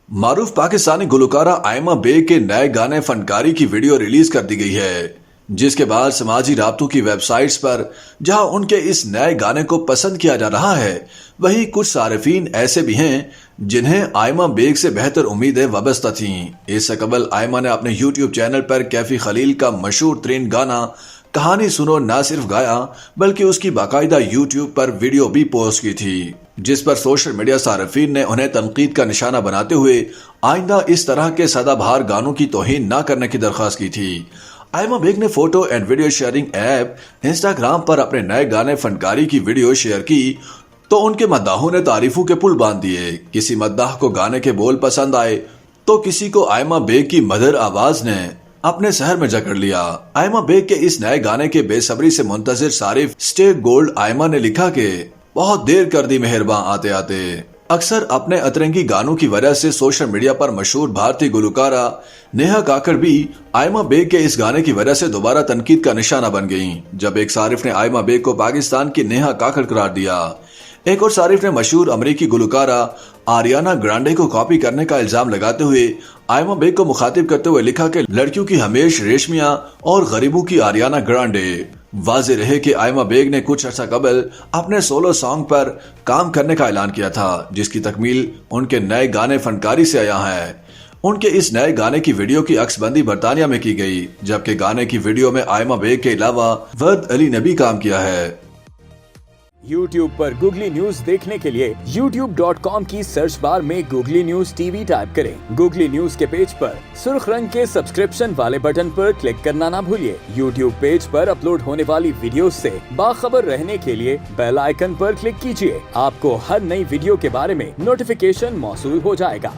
मारूफ Pakistani Gulkara Aima bag के नए गाने फनकारी की वीडियो रिलीज कर दी गई है, जिसके बाद समाजी राब्तों की वेबसाइट्स पर जहां उनके इस नए गाने को पसंद किया जा रहा है, वहीं कुछ सारिफीन ऐसे भी हैं जिन्हें आयमा बेग से बेहतर उम्मीदें वाबस्ता थीं। इससे कबल आयमा ने अपने यूट्यूब चैनल पर कैफी खलील का मशहूर तरीन गाना कहानी सुनो ना सिर्फ गाया बल्कि उसकी बाकायदा यूट्यूब पर वीडियो भी पोस्ट की थी, जिस पर सोशल मीडिया सारिफीन ने उन्हें तनकीद का निशाना बनाते हुए आइंदा इस तरह के सदाबहार गानों की तौहीन न करने की दरख्वास्त की थी। आयमा बेग ने photo and video sharing app Instagram पर अपने नए गाने फनकारी की वीडियो शेयर की तो उनके मद्दाहों ने तारीफों के पुल बांध दिए। किसी मद्दाह को गाने के बोल पसंद आए तो किसी को आयमा बेग की मधुर आवाज ने अपने शहर में जकड़ लिया। आयमा बेग के इस नए गाने के बेसब्री से मुंतजिर सारिफ स्टे गोल्ड आयमा ने लिखा कि बहुत देर कर दी मेहरबान आते आते। अक्सर अपने अतरंगी गानों की वजह से सोशल मीडिया पर मशहूर भारतीय गुलकारा नेहा काकड़ भी आयमा बेग के इस गाने की वजह से दोबारा तनकीद का निशाना बन गईं, जब एक सारिफ ने आयमा बेग को पाकिस्तान की नेहा काकड़ करार दिया। एक और सारिफ ने मशहूर अमेरिकी गुलकारा आरियाना ग्रांडे को कॉपी करने का इल्जाम लगाते हुए आयमा बेग को मुखातिब करते हुए लिखा कि लड़कियों की हमेश रेशमिया और गरीबों की आरियाना ग्रांडे। वाज़े रहे कि आयमा बेग ने कुछ अर्सा कबल अपने सोलो सॉन्ग पर काम करने का ऐलान किया था, जिसकी तकमील उनके नए गाने फनकारी से आया है। उनके इस नए गाने की वीडियो की अक्सबंदी बरतानिया में की गई, जबकि गाने की वीडियो में आयमा बेग के अलावा वर्द अली ने भी काम किया है। YouTube पर गूगली न्यूज देखने के लिए youtube.com की सर्च बार में गूगली न्यूज टीवी टाइप करें। गूगली न्यूज के पेज पर सुर्ख रंग के सब्सक्रिप्शन वाले बटन पर क्लिक करना ना भूलिए। YouTube पेज पर अपलोड होने वाली वीडियोस से बाखबर रहने के लिए बेल आइकन पर क्लिक कीजिए। आपको हर नई वीडियो के बारे में नोटिफिकेशन मौसूल हो जाएगा।